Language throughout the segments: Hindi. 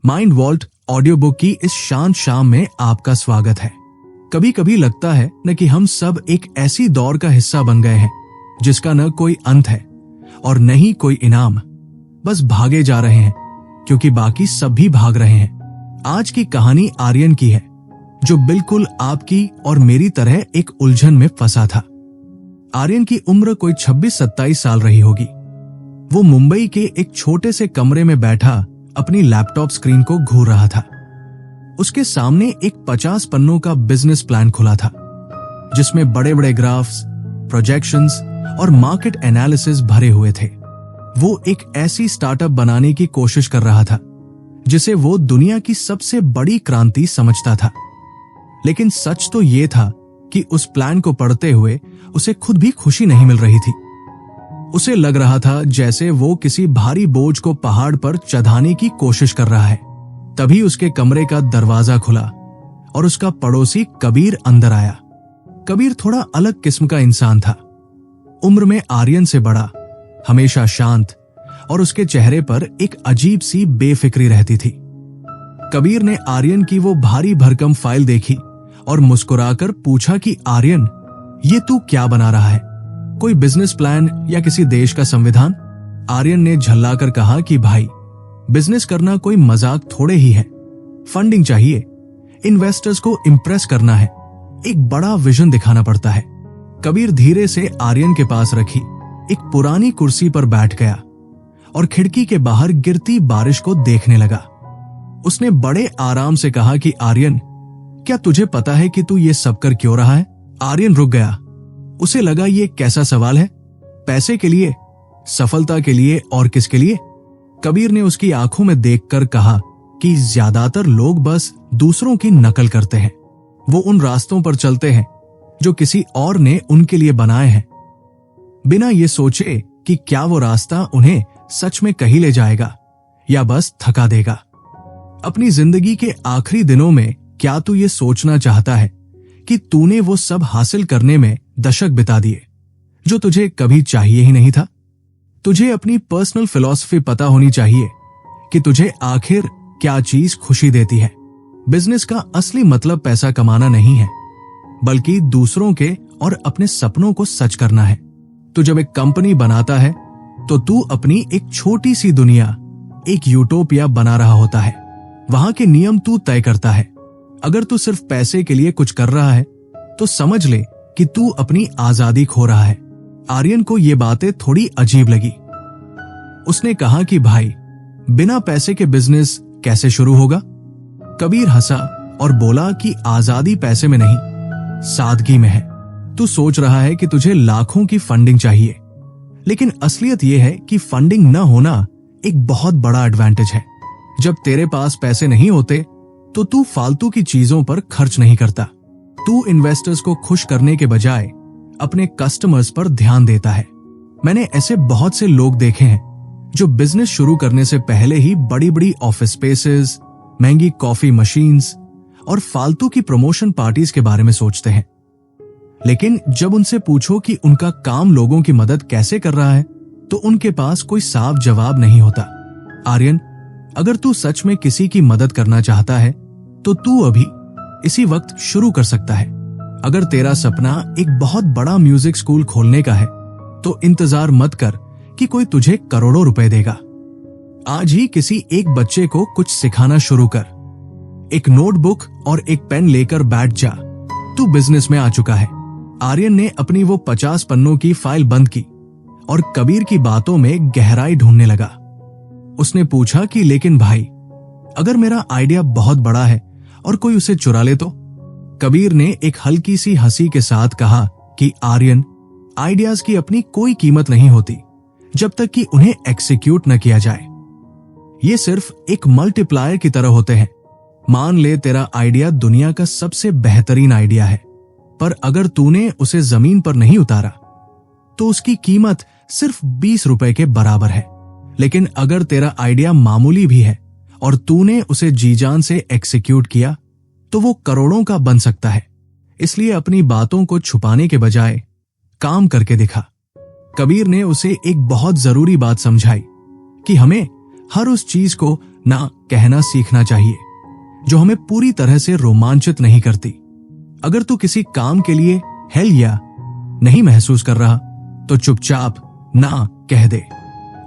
माइंड वॉल्ट ऑडियो बुक की इस शांत शाम में आपका स्वागत है। कभी कभी लगता है न कि हम सब एक ऐसी दौड़ का हिस्सा बन गए हैं जिसका न कोई अंत है और न ही कोई इनाम। बस भागे जा रहे हैं क्योंकि बाकी सब भी भाग रहे हैं। आज की कहानी आर्यन की है, जो बिल्कुल आपकी और मेरी तरह एक उलझन में फंसा था। आर्यन की उम्र कोई 26-27 साल रही होगी। वो मुंबई के एक छोटे से कमरे में बैठा अपनी लैपटॉप स्क्रीन को घूर रहा था। उसके सामने एक 50 पन्नों का बिजनेस प्लान खुला था, जिसमें बड़े बड़े ग्राफ्स, प्रोजेक्शंस और मार्केट एनालिसिस भरे हुए थे। वो एक ऐसी स्टार्टअप बनाने की कोशिश कर रहा था जिसे वो दुनिया की सबसे बड़ी क्रांति समझता था। लेकिन सच तो ये था कि उस प्लान को पढ़ते हुए उसे खुद भी खुशी नहीं मिल रही थी। उसे लग रहा था जैसे वो किसी भारी बोझ को पहाड़ पर चढ़ाने की कोशिश कर रहा है। तभी उसके कमरे का दरवाजा खुला और उसका पड़ोसी कबीर अंदर आया। कबीर थोड़ा अलग किस्म का इंसान था। उम्र में आर्यन से बड़ा, हमेशा शांत, और उसके चेहरे पर एक अजीब सी बेफिक्री रहती थी। कबीर ने आर्यन की वो भारी भरकम फाइल देखी और मुस्कुराकर पूछा कि आर्यन, ये तू क्या बना रहा है? कोई बिजनेस प्लान या किसी देश का संविधान? आर्यन ने झल्लाकर कहा कि भाई, बिजनेस करना कोई मजाक थोड़े ही है। फंडिंग चाहिए, इन्वेस्टर्स को इंप्रेस करना है, एक बड़ा विजन दिखाना पड़ता है। कबीर धीरे से आर्यन के पास रखी एक पुरानी कुर्सी पर बैठ गया और खिड़की के बाहर गिरती बारिश को देखने लगा। उसने बड़े आराम से कहा कि आर्यन, क्या तुझे पता है कि तू ये सब कर क्यों रहा है? आर्यन रुक गया। उसे लगा ये कैसा सवाल है? पैसे के लिए, सफलता के लिए और किसके लिए? कबीर ने उसकी आंखों में देखकर कहा कि ज्यादातर लोग बस दूसरों की नकल करते हैं। वो उन रास्तों पर चलते हैं जो किसी और ने उनके लिए बनाए हैं, बिना ये सोचे कि क्या वो रास्ता उन्हें सच में कहीं ले जाएगा या बस थका देगा। अपनी जिंदगी के आखिरी दिनों में क्या तू ये सोचना चाहता है कि तूने वो सब हासिल करने में दशक बिता दिए जो तुझे कभी चाहिए ही नहीं था? तुझे अपनी पर्सनल फिलॉसफी पता होनी चाहिए कि तुझे आखिर क्या चीज खुशी देती है। बिजनेस का असली मतलब पैसा कमाना नहीं है, बल्कि दूसरों के और अपने सपनों को सच करना है। तू जब एक कंपनी बनाता है तो तू अपनी एक छोटी सी दुनिया, एक यूटोपिया बना रहा होता है। वहां के नियम तू तय करता है। अगर तू सिर्फ पैसे के लिए कुछ कर रहा है तो समझ ले कि तू अपनी आजादी खो रहा है। आर्यन को ये बातें थोड़ी अजीब लगी। उसने कहा कि भाई, बिना पैसे के बिजनेस कैसे शुरू होगा? कबीर हंसा और बोला कि आजादी पैसे में नहीं, सादगी में है। तू सोच रहा है कि तुझे लाखों की फंडिंग चाहिए, लेकिन असलियत यह है कि फंडिंग न होना एक बहुत बड़ा एडवांटेज है। जब तेरे पास पैसे नहीं होते तो तू फालतू की चीजों पर खर्च नहीं करता। तू इन्वेस्टर्स को खुश करने के बजाय अपने कस्टमर्स पर ध्यान देता है। मैंने ऐसे बहुत से लोग देखे हैं जो बिजनेस शुरू करने से पहले ही बड़ी बड़ी ऑफिस स्पेसेस, महंगी कॉफी मशीन्स और फालतू की प्रमोशन पार्टीज के बारे में सोचते हैं। लेकिन जब उनसे पूछो कि उनका काम लोगों की मदद कैसे कर रहा है, तो उनके पास कोई साफ जवाब नहीं होता। आर्यन, अगर तू सच में किसी की मदद करना चाहता है तो तू अभी इसी वक्त शुरू कर सकता है। अगर तेरा सपना एक बहुत बड़ा म्यूजिक स्कूल खोलने का है तो इंतजार मत कर कि कोई तुझे करोड़ों रुपए देगा। आज ही किसी एक बच्चे को कुछ सिखाना शुरू कर। एक नोटबुक और एक पेन लेकर बैठ जा, तू बिजनेस में आ चुका है। आर्यन ने अपनी वो 50 पन्नों की फाइल बंद की और कबीर की बातों में गहराई ढूंढने लगा। उसने पूछा कि लेकिन भाई, अगर मेरा आइडिया बहुत बड़ा है और कोई उसे चुरा ले तो? कबीर ने एक हल्की सी हंसी के साथ कहा कि आर्यन, आइडियाज की अपनी कोई कीमत नहीं होती जब तक कि उन्हें एक्सिक्यूट न किया जाए। ये सिर्फ एक मल्टीप्लायर की तरह होते हैं। मान ले तेरा आइडिया दुनिया का सबसे बेहतरीन आइडिया है, पर अगर तूने उसे जमीन पर नहीं उतारा तो उसकी कीमत सिर्फ 20 रुपए के बराबर है। लेकिन अगर तेरा आइडिया मामूली भी है और तूने उसे जी जान से एक्सिक्यूट किया तो वो करोड़ों का बन सकता है। इसलिए अपनी बातों को छुपाने के बजाय काम करके दिखा। कबीर ने उसे एक बहुत जरूरी बात समझाई कि हमें हर उस चीज को ना कहना सीखना चाहिए जो हमें पूरी तरह से रोमांचित नहीं करती। अगर तू किसी काम के लिए हेल या नहीं महसूस कर रहा तो चुपचाप ना कह दे।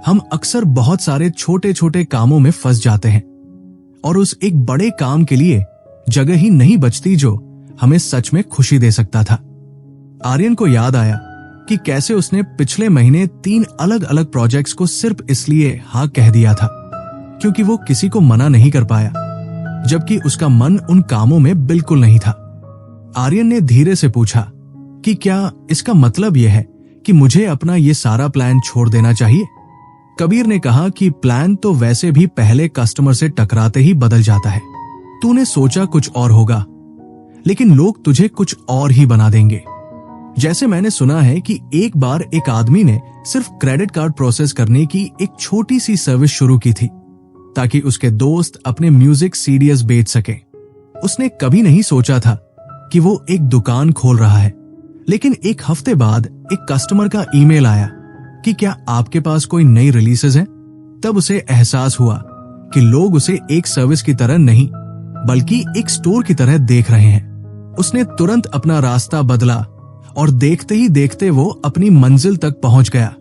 हम अक्सर बहुत सारे छोटे छोटे कामों में फंस जाते हैं और उस एक बड़े काम के लिए जगह ही नहीं बचती जो हमें सच में खुशी दे सकता था। आर्यन को याद आया कि कैसे उसने पिछले महीने 3 अलग अलग प्रोजेक्ट्स को सिर्फ इसलिए हाँ कह दिया था क्योंकि वो किसी को मना नहीं कर पाया, जबकि उसका मन उन कामों में बिल्कुल नहीं था। आर्यन ने धीरे से पूछा कि क्या इसका मतलब यह है कि मुझे अपना ये सारा प्लान छोड़ देना चाहिए? कबीर ने कहा कि प्लान तो वैसे भी पहले कस्टमर से टकराते ही बदल जाता है। तूने सोचा कुछ और होगा, लेकिन लोग तुझे कुछ और ही बना देंगे। जैसे मैंने सुना है कि एक बार एक आदमी ने सिर्फ क्रेडिट कार्ड प्रोसेस करने की एक छोटी सी सर्विस शुरू की थी ताकि उसके दोस्त अपने म्यूजिक सीडीज बेच सके। उसने कभी नहीं सोचा था कि वो एक दुकान खोल रहा है, लेकिन एक हफ्ते बाद एक कस्टमर का ईमेल आया कि क्या आपके पास कोई नई रिलीजेस हैं? तब उसे एहसास हुआ कि लोग उसे एक सर्विस की तरह नहीं बल्कि एक स्टोर की तरह देख रहे हैं। उसने तुरंत अपना रास्ता बदला और देखते ही देखते वो अपनी मंजिल तक पहुंच गया।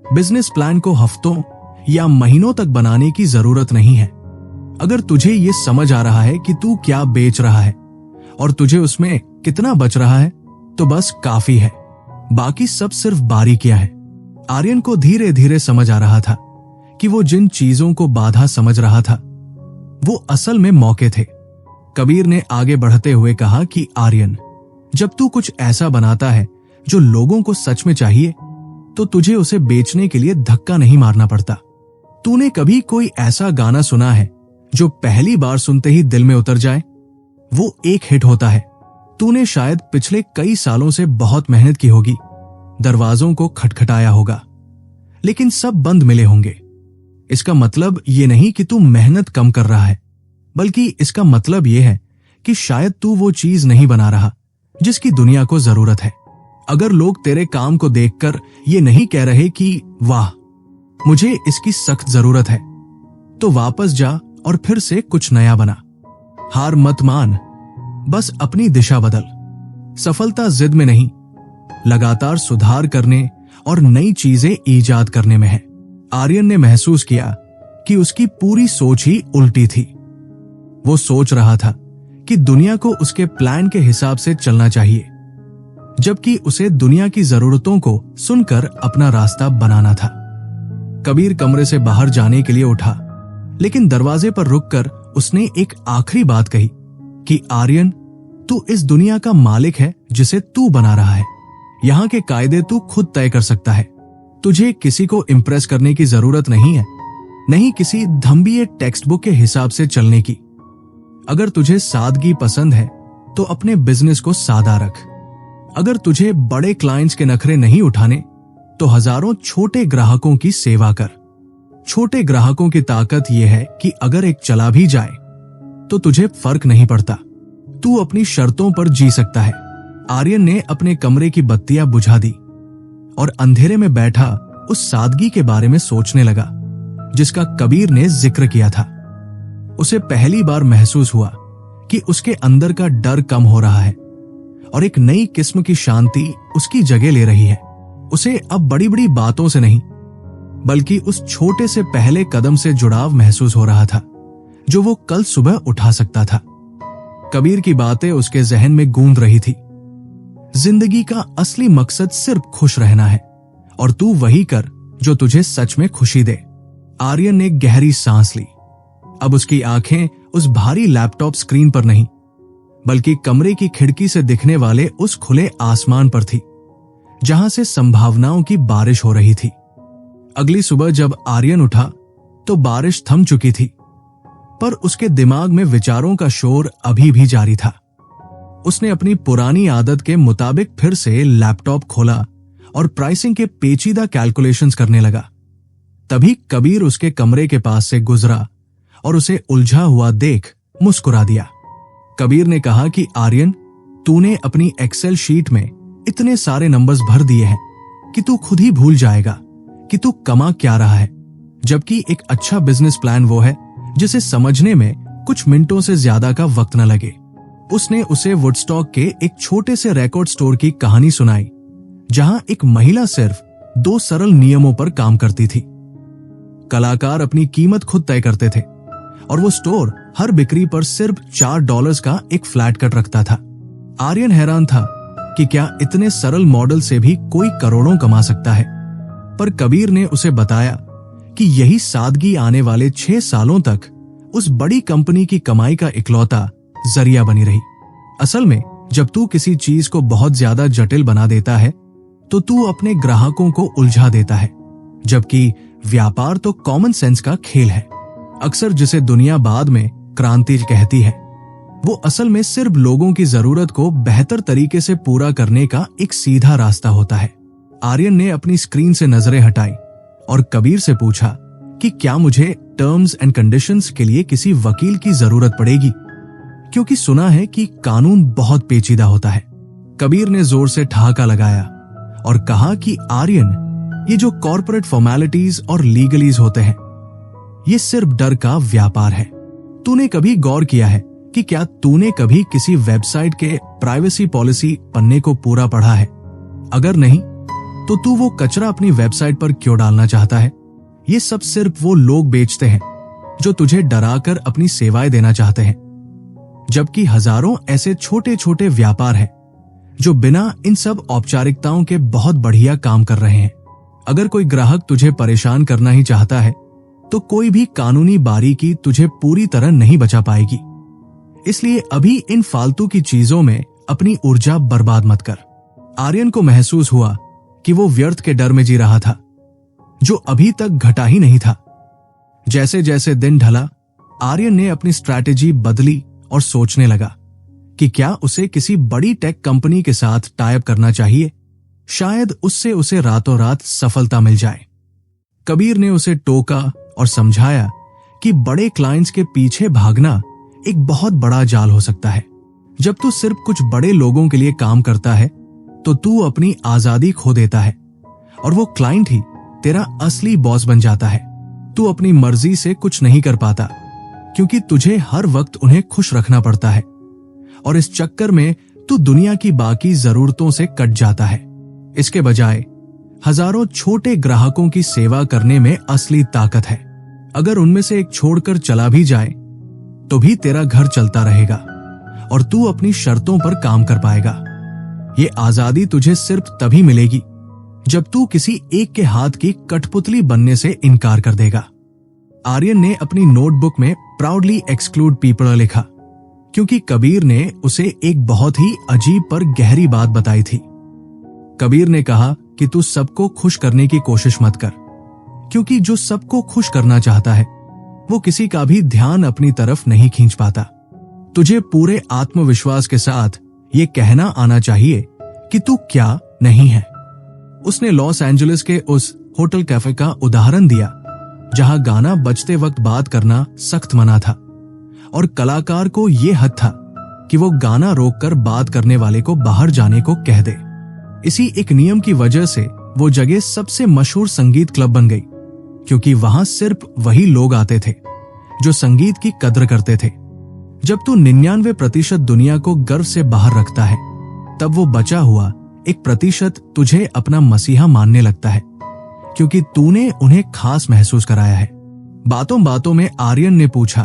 बिजनेस प्लान को हफ्तों या महीनों तक बनाने की जरूरत नहीं है। अगर तुझे ये समझ आ रहा है कि तू क्या बेच रहा है और तुझे उसमें कितना बच रहा है तो बस काफी है। बाकी सब सिर्फ बारीकियां हैं। आर्यन को धीरे धीरे समझ आ रहा था कि वो जिन चीजों को बाधा समझ रहा था वो असल में मौके थे। कबीर ने आगे बढ़ते हुए कहा कि आर्यन, जब तू कुछ ऐसा बनाता है जो लोगों को सच में चाहिए तो तुझे उसे बेचने के लिए धक्का नहीं मारना पड़ता। तूने कभी कोई ऐसा गाना सुना है जो पहली बार सुनते ही दिल में उतर जाए? वो एक हिट होता है। तूने शायद पिछले कई सालों से बहुत मेहनत की होगी, दरवाजों को खटखटाया होगा, लेकिन सब बंद मिले होंगे। इसका मतलब ये नहीं कि तू मेहनत कम कर रहा है, बल्कि इसका मतलब ये है कि शायद तू वो चीज नहीं बना रहा जिसकी दुनिया को जरूरत है। अगर लोग तेरे काम को देखकर ये नहीं कह रहे कि वाह, मुझे इसकी सख्त जरूरत है, तो वापस जा और फिर से कुछ नया बना। हार मत मान, बस अपनी दिशा बदल। सफलता जिद में नहीं, लगातार सुधार करने और नई चीजें ईजाद करने में है। आर्यन ने महसूस किया कि उसकी पूरी सोच ही उल्टी थी। वो सोच रहा था कि दुनिया को उसके प्लान के हिसाब से चलना चाहिए, जबकि उसे दुनिया की जरूरतों को सुनकर अपना रास्ता बनाना था। कबीर कमरे से बाहर जाने के लिए उठा, लेकिन दरवाजे पर रुककर उसने एक आखिरी बात कही कि आर्यन, तू इस दुनिया का मालिक है जिसे तू बना रहा है। यहाँ के कायदे तू खुद तय कर सकता है। तुझे किसी को इम्प्रेस करने की जरूरत नहीं है, नहीं किसी धम्बिये टेक्स्ट बुक के हिसाब से चलने की। अगर तुझे सादगी पसंद है तो अपने बिजनेस को सादा रख। अगर तुझे बड़े क्लाइंट्स के नखरे नहीं उठाने तो हजारों छोटे ग्राहकों की सेवा कर। छोटे ग्राहकों की ताकत यह है कि अगर एक चला भी जाए तो तुझे फर्क नहीं पड़ता, तू अपनी शर्तों पर जी सकता है। आर्यन ने अपने कमरे की बत्तियां बुझा दी और अंधेरे में बैठा उस सादगी के बारे में सोचने लगा जिसका कबीर ने जिक्र किया था। उसे पहली बार महसूस हुआ कि उसके अंदर का डर कम हो रहा है और एक नई किस्म की शांति उसकी जगह ले रही है। उसे अब बड़ी बड़ी बातों से नहीं बल्कि उस छोटे से पहले कदम से जुड़ाव महसूस हो रहा था जो वो कल सुबह उठा सकता था। कबीर की बातें उसके जहन में गूंज रही थी। जिंदगी का असली मकसद सिर्फ खुश रहना है और तू वही कर जो तुझे सच में खुशी दे। आर्यन ने गहरी सांस ली। अब उसकी आंखें उस भारी लैपटॉप स्क्रीन पर नहीं बल्कि कमरे की खिड़की से दिखने वाले उस खुले आसमान पर थी जहां से संभावनाओं की बारिश हो रही थी। अगली सुबह जब आर्यन उठा तो बारिश थम चुकी थी, पर उसके दिमाग में विचारों का शोर अभी भी जारी था। उसने अपनी पुरानी आदत के मुताबिक फिर से लैपटॉप खोला और प्राइसिंग के पेचीदा कैलकुलेशंस करने लगा। तभी कबीर उसके कमरे के पास से गुजरा और उसे उलझा हुआ देख मुस्कुरा दिया। कबीर ने कहा कि आर्यन, तूने अपनी एक्सेल शीट में इतने सारे नंबर्स भर दिए हैं कि तू खुद ही भूल जाएगा कि तू कमा क्या रहा है, जबकि एक अच्छा बिजनेस प्लान वो है जिसे समझने में कुछ मिनटों से ज्यादा का वक्त न लगे। उसने उसे वुडस्टॉक के एक छोटे से रिकॉर्ड स्टोर की कहानी सुनाई, जहां एक महिला सिर्फ 2 सरल नियमों पर काम करती थी। कलाकार अपनी कीमत खुद तय करते थे और वो स्टोर हर बिक्री पर सिर्फ $4 का एक फ्लैट कट रखता था। आर्यन हैरान था कि क्या इतने सरल मॉडल से भी कोई करोड़ों कमा सकता है, पर कबीर ने उसे बताया कि यही सादगी आने वाले 6 सालों तक उस बड़ी कंपनी की कमाई का इकलौता जरिया बनी रही। असल में जब तू किसी चीज को बहुत ज्यादा जटिल बना देता है तो तू अपने ग्राहकों को उलझा देता है, जबकि व्यापार तो कॉमन सेंस का खेल है। अक्सर जिसे दुनिया बाद में क्रांति कहती है, वो असल में सिर्फ लोगों की जरूरत को बेहतर तरीके से पूरा करने का एक सीधा रास्ता होता है। आर्यन ने अपनी स्क्रीन से नजरें हटाई और कबीर से पूछा कि क्या मुझे टर्म्स एंड कंडीशंस के लिए किसी वकील की जरूरत पड़ेगी, क्योंकि सुना है कि कानून बहुत पेचीदा होता है। कबीर ने जोर से ठहाका लगाया और कहा कि आर्यन, ये जो कॉर्पोरेट फॉर्मेलिटीज और लीगलीज होते हैं, ये सिर्फ डर का व्यापार है। तूने कभी गौर किया है कि क्या तूने कभी किसी वेबसाइट के प्राइवेसी पॉलिसी पन्ने को पूरा पढ़ा है? अगर नहीं, तो तू वो कचरा अपनी वेबसाइट पर क्यों डालना चाहता है? ये सब सिर्फ वो लोग बेचते हैं जो तुझे डराकर अपनी सेवाएं देना चाहते हैं, जबकि हजारों ऐसे छोटे छोटे व्यापार हैं जो बिना इन सब औपचारिकताओं के बहुत बढ़िया काम कर रहे हैं। अगर कोई ग्राहक तुझे परेशान करना ही चाहता है तो कोई भी कानूनी बारीकी तुझे पूरी तरह नहीं बचा पाएगी। इसलिए अभी इन फालतू की चीजों में अपनी ऊर्जा बर्बाद मत कर। आर्यन को महसूस हुआ कि वो व्यर्थ के डर में जी रहा था, जो अभी तक घटा ही नहीं था। जैसे जैसे दिन ढला, आर्यन ने अपनी स्ट्रैटेजी बदली और सोचने लगा कि क्या उसे किसी बड़ी टेक कंपनी के साथ टाई अप करना चाहिए। शायद उससे उसे रातों रात सफलता मिल जाए। कबीर ने उसे टोका और समझाया कि बड़े क्लाइंट्स के पीछे भागना एक बहुत बड़ा जाल हो सकता है। जब तू सिर्फ कुछ बड़े लोगों के लिए काम करता है तो तू अपनी आजादी खो देता है और वो क्लाइंट ही तेरा असली बॉस बन जाता है। तू अपनी मर्जी से कुछ नहीं कर पाता क्योंकि तुझे हर वक्त उन्हें खुश रखना पड़ता है, और इस चक्कर में तू दुनिया की बाकी जरूरतों से कट जाता है। इसके बजाय हजारों छोटे ग्राहकों की सेवा करने में असली ताकत है। अगर उनमें से एक छोड़कर चला भी जाए तो भी तेरा घर चलता रहेगा और तू अपनी शर्तों पर काम कर पाएगा। ये आजादी तुझे सिर्फ तभी मिलेगी जब तू किसी एक के हाथ की कठपुतली बनने से इनकार कर देगा। आर्यन ने अपनी नोटबुक में प्राउडली एक्सक्लूड पीपल लिखा, क्योंकि कबीर ने उसे एक बहुत ही अजीब पर गहरी बात बताई थी। कबीर ने कहा कि तू सबको खुश करने की कोशिश मत कर, क्योंकि जो सबको खुश करना चाहता है वो किसी का भी ध्यान अपनी तरफ नहीं खींच पाता। तुझे पूरे आत्मविश्वास के साथ ये कहना आना चाहिए कि तू क्या नहीं है। उसने लॉस एंजलिस के उस होटल कैफे का उदाहरण दिया जहां गाना बजते वक्त बात करना सख्त मना था और कलाकार को यह हक था कि वो गाना रोककर बात करने वाले को बाहर जाने को कह दे। इसी एक नियम की वजह से वो जगह सबसे मशहूर संगीत क्लब बन गई, क्योंकि वहां सिर्फ वही लोग आते थे जो संगीत की कद्र करते थे। जब तू 99% दुनिया को गर्व से बाहर रखता है, तब वो बचा हुआ 1% तुझे अपना मसीहा मानने लगता है, क्योंकि तूने उन्हें खास महसूस कराया है। बातों बातों में आर्यन ने पूछा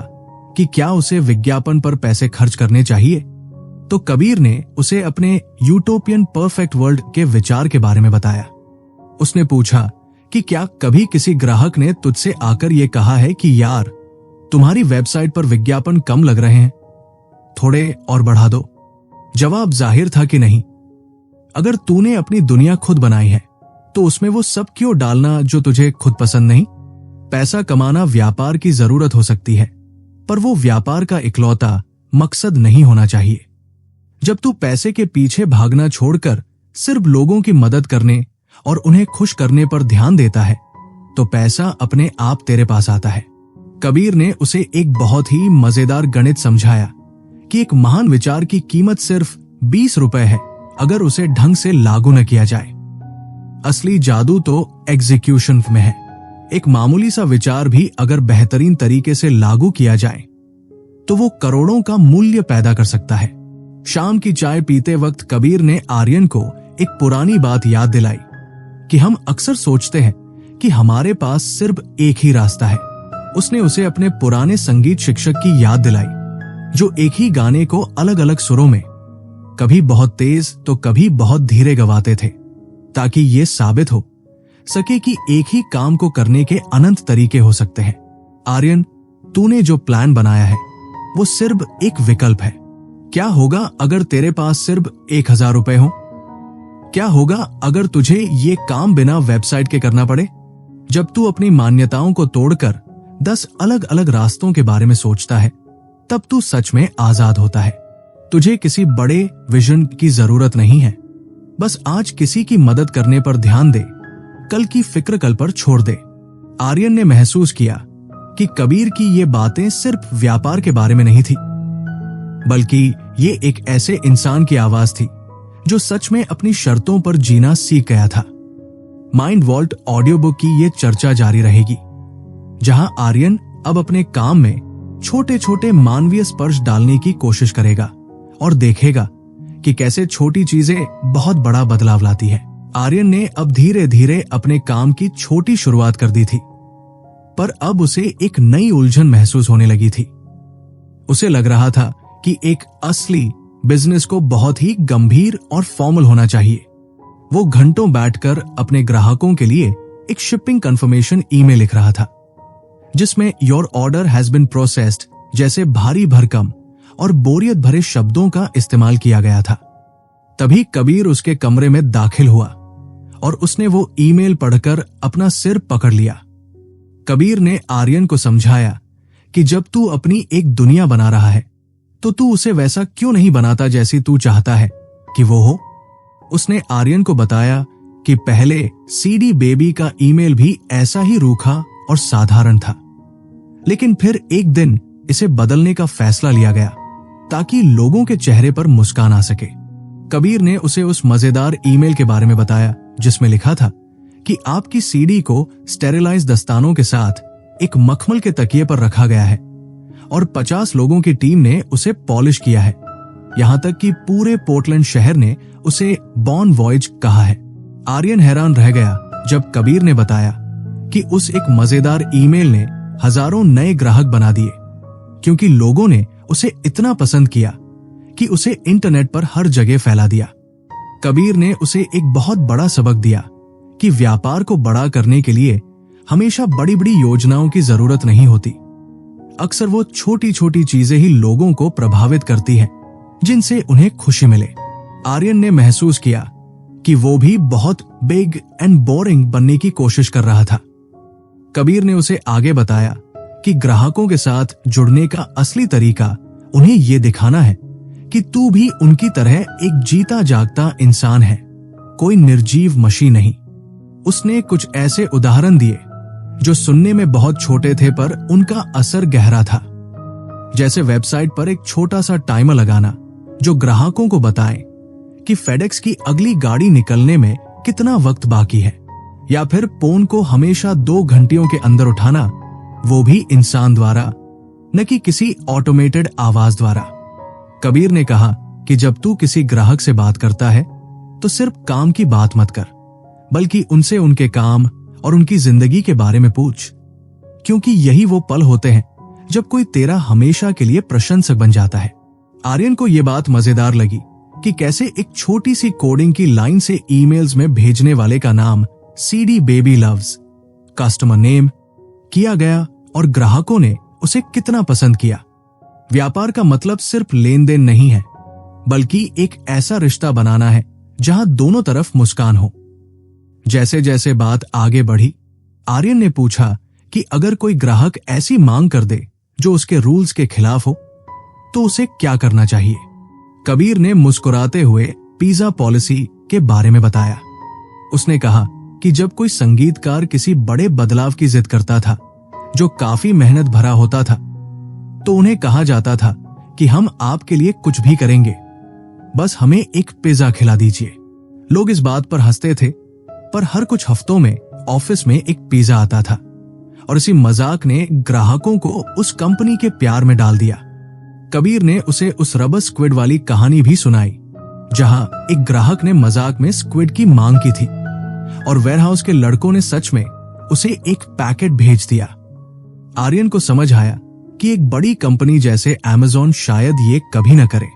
कि क्या उसे विज्ञापन पर पैसे खर्च करने चाहिए, तो कबीर ने उसे अपने यूटोपियन परफेक्ट वर्ल्ड के विचार के बारे में बताया। उसने पूछा कि क्या कभी किसी ग्राहक ने तुझसे आकर यह कहा है कि यार, तुम्हारी वेबसाइट पर विज्ञापन कम लग रहे हैं, थोड़े और बढ़ा दो? जवाब जाहिर था कि नहीं। अगर तूने अपनी दुनिया खुद बनाई है तो उसमें वो सब क्यों डालना जो तुझे खुद पसंद नहीं? पैसा कमाना व्यापार की जरूरत हो सकती है, पर वो व्यापार का इकलौता मकसद नहीं होना चाहिए। जब तू पैसे के पीछे भागना छोड़कर सिर्फ लोगों की मदद करने और उन्हें खुश करने पर ध्यान देता है, तो पैसा अपने आप तेरे पास आता है। कबीर ने उसे एक बहुत ही मजेदार गणित समझाया कि एक महान विचार की कीमत सिर्फ 20 रुपए है अगर उसे ढंग से लागू न किया जाए। असली जादू तो एग्जीक्यूशन में है, एक मामूली सा विचार भी अगर बेहतरीन तरीके से लागू किया जाए तो वो करोड़ों का मूल्य पैदा कर सकता है। शाम की चाय पीते वक्त कबीर ने आर्यन को एक पुरानी बात याद दिलाई कि हम अक्सर सोचते हैं कि हमारे पास सिर्फ एक ही रास्ता है। उसने उसे अपने पुराने संगीत शिक्षक की याद दिलाई, जो एक ही गाने को अलग अलग सुरों में, कभी बहुत तेज तो कभी बहुत धीरे गवाते थे, ताकि ये साबित हो सके कि एक ही काम को करने के अनंत तरीके हो सकते हैं। आर्यन, तूने जो प्लान बनाया है वो सिर्फ एक विकल्प है। क्या होगा अगर तेरे पास सिर्फ 1000 रुपए हो? क्या होगा अगर तुझे ये काम बिना वेबसाइट के करना पड़े? जब तू अपनी मान्यताओं को तोड़कर 10 अलग अलग रास्तों के बारे में सोचता है, तब तू सच में आजाद होता है। तुझे किसी बड़े विजन की जरूरत नहीं है। बस आज किसी की मदद करने पर ध्यान दे, कल की फिक्र कल पर छोड़ दे। आर्यन ने महसूस किया कि कबीर की ये बातें सिर्फ व्यापार के बारे में नहीं थी, बल्कि ये एक ऐसे इंसान की आवाज थी जो सच में अपनी शर्तों पर जीना सीख गया था। माइंड वॉल्ट ऑडियो बुक की ये चर्चा जारी रहेगी, जहां आर्यन अब अपने काम में छोटे छोटे मानवीय स्पर्श डालने की कोशिश करेगा और देखेगा कि कैसे छोटी चीजें बहुत बड़ा बदलाव लाती है। आर्यन ने अब धीरे धीरे अपने काम की छोटी शुरुआत कर दी थी, पर अब उसे एक नई उलझन महसूस होने लगी थी। उसे लग रहा था कि एक असली बिजनेस को बहुत ही गंभीर और फॉर्मल होना चाहिए। वो घंटों बैठकर अपने ग्राहकों के लिए एक शिपिंग कंफर्मेशन ईमेल लिख रहा था, जिसमें your order has been processed जैसे भारी भरकम और बोरियत भरे शब्दों का इस्तेमाल किया गया था। तभी कबीर उसके कमरे में दाखिल हुआ और उसने वो ईमेल पढ़कर अपना सिर पकड़ लिया। कबीर ने आर्यन को समझाया कि जब तू अपनी एक दुनिया बना रहा है तो तू उसे वैसा क्यों नहीं बनाता जैसी तू चाहता है कि वो हो। उसने आर्यन को बताया कि पहले सीडी बेबी का ईमेल भी ऐसा ही रूखा और साधारण था, लेकिन फिर एक दिन इसे बदलने का फैसला लिया गया ताकि लोगों के चेहरे पर मुस्कान आ सके। कबीर ने उसे उस मजेदार ईमेल के बारे में बताया जिसमें लिखा था कि आपकी सीडी को स्टेरिलाइज दस्तानों के साथ एक मखमल के तकिए पर रखा गया है और 50 लोगों की टीम ने उसे पॉलिश किया है। यहां तक कि पूरे पोर्टलैंड शहर ने उसे बॉर्न वॉयज कहा है। आर्यन हैरान रह गया जब कबीर ने बताया कि उस एक मजेदार ईमेल ने हजारों नए ग्राहक बना दिए, क्योंकि लोगों ने उसे इतना पसंद किया कि उसे इंटरनेट पर हर जगह फैला दिया। कबीर ने उसे एक बहुत बड़ा सबक दिया कि व्यापार को बड़ा करने के लिए हमेशा बड़ी बड़ी योजनाओं की जरूरत नहीं होती। अक्सर वो छोटी छोटी चीजें ही लोगों को प्रभावित करती हैं, जिनसे उन्हें खुशी मिले। आर्यन ने महसूस किया कि वो भी बहुत बिग एंड बोरिंग बनने की कोशिश कर रहा था। कबीर ने उसे आगे बताया कि ग्राहकों के साथ जुड़ने का असली तरीका उन्हें ये दिखाना है कि तू भी उनकी तरह एक जीता जागता इंसान है, कोई निर्जीव मशीन नहीं। उसने कुछ ऐसे उदाहरण दिए जो सुनने में बहुत छोटे थे पर उनका असर गहरा था, जैसे वेबसाइट पर एक छोटा सा टाइमर लगाना जो ग्राहकों को बताए कि फेडेक्स की अगली गाड़ी निकलने में कितना वक्त बाकी है, या फिर फोन को हमेशा 2 घंटियों के अंदर उठाना, वो भी इंसान द्वारा, न कि किसी ऑटोमेटेड आवाज द्वारा। कबीर ने कहा कि जब तू किसी ग्राहक से बात करता है तो सिर्फ काम की बात मत कर, बल्कि उनसे उनके काम और उनकी जिंदगी के बारे में पूछ, क्योंकि यही वो पल होते हैं जब कोई तेरा हमेशा के लिए प्रशंसक बन जाता है। आर्यन को यह बात मजेदार लगी कि कैसे एक छोटी सी कोडिंग की लाइन से ईमेल्स में भेजने वाले का नाम CD baby loves customer name किया गया और ग्राहकों ने उसे कितना पसंद किया। व्यापार का मतलब सिर्फ लेन देन नहीं है, बल्कि एक ऐसा रिश्ता बनाना है जहां दोनों तरफ मुस्कान हो। जैसे जैसे बात आगे बढ़ी, आर्यन ने पूछा कि अगर कोई ग्राहक ऐसी मांग कर दे जो उसके रूल्स के खिलाफ हो तो उसे क्या करना चाहिए। कबीर ने मुस्कुराते हुए पिज्जा पॉलिसी के बारे में बताया। उसने कहा कि जब कोई संगीतकार किसी बड़े बदलाव की जिद करता था जो काफी मेहनत भरा होता था, तो उन्हें कहा जाता था कि हम आपके लिए कुछ भी करेंगे, बस हमें एक पिज्जा खिला दीजिए। लोग इस बात पर हंसते थे, पर हर कुछ हफ्तों में ऑफिस में एक पिज्जा आता था और इसी मजाक ने ग्राहकों को उस कंपनी के प्यार में डाल दिया। कबीर ने उसे उस रबर स्क्विड वाली कहानी भी सुनाई, जहां एक ग्राहक ने मजाक में स्क्विड की मांग की थी और वेयरहाउस के लड़कों ने सच में उसे एक पैकेट भेज दिया। आर्यन को समझ आया कि एक बड़ी कंपनी जैसे अमेज़न शायद ये कभी न करे,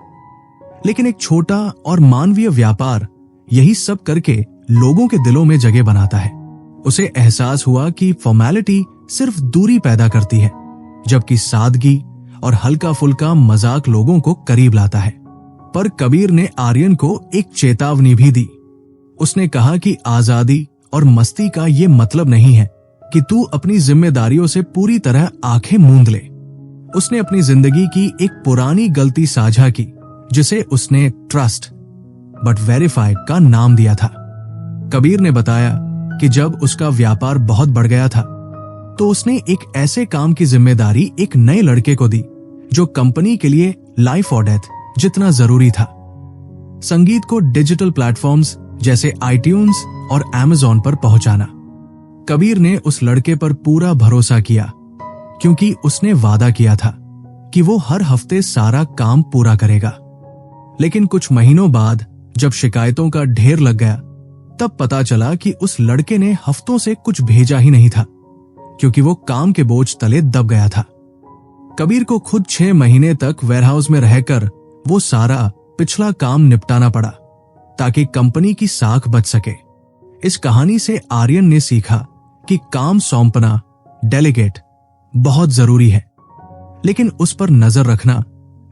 लेकिन एक छोटा और मानवीय व्यापार यही सब करके लोगों के दिलों में जगह बनाता है। उसे एहसास हुआ कि फॉर्मेलिटी सिर्फ दूरी पैदा करती है, जबकि सादगी और हल्का फुल्का मजाक लोगों को करीब लाता है। पर कबीर ने आर्यन को एक चेतावनी भी दी। उसने कहा कि आजादी और मस्ती का ये मतलब नहीं है कि तू अपनी जिम्मेदारियों से पूरी तरह आंखें मूंद ले। उसने अपनी जिंदगी की एक पुरानी गलती साझा की, जिसे उसने ट्रस्ट बट वेरीफाई का नाम दिया था। कबीर ने बताया कि जब उसका व्यापार बहुत बढ़ गया था, तो उसने एक ऐसे काम की जिम्मेदारी एक नए लड़के को दी जो कंपनी के लिए लाइफ और डेथ जितना जरूरी था। संगीत को डिजिटल प्लेटफॉर्म्स जैसे आईट्यून्स और अमेज़न पर पहुंचाना। कबीर ने उस लड़के पर पूरा भरोसा किया, क्योंकि उसने वादा किया था कि वो हर हफ्ते सारा काम पूरा करेगा। लेकिन कुछ महीनों बाद जब शिकायतों का ढेर लग गया, तब पता चला कि उस लड़के ने हफ्तों से कुछ भेजा ही नहीं था, क्योंकि वो काम के बोझ तले दब गया था। कबीर को खुद 6 महीने तक वेयरहाउस में रहकर वो सारा पिछला काम निपटाना पड़ा, ताकि कंपनी की साख बच सके। इस कहानी से आर्यन ने सीखा कि काम सौंपना, डेलीगेट बहुत जरूरी है, लेकिन उस पर नजर रखना,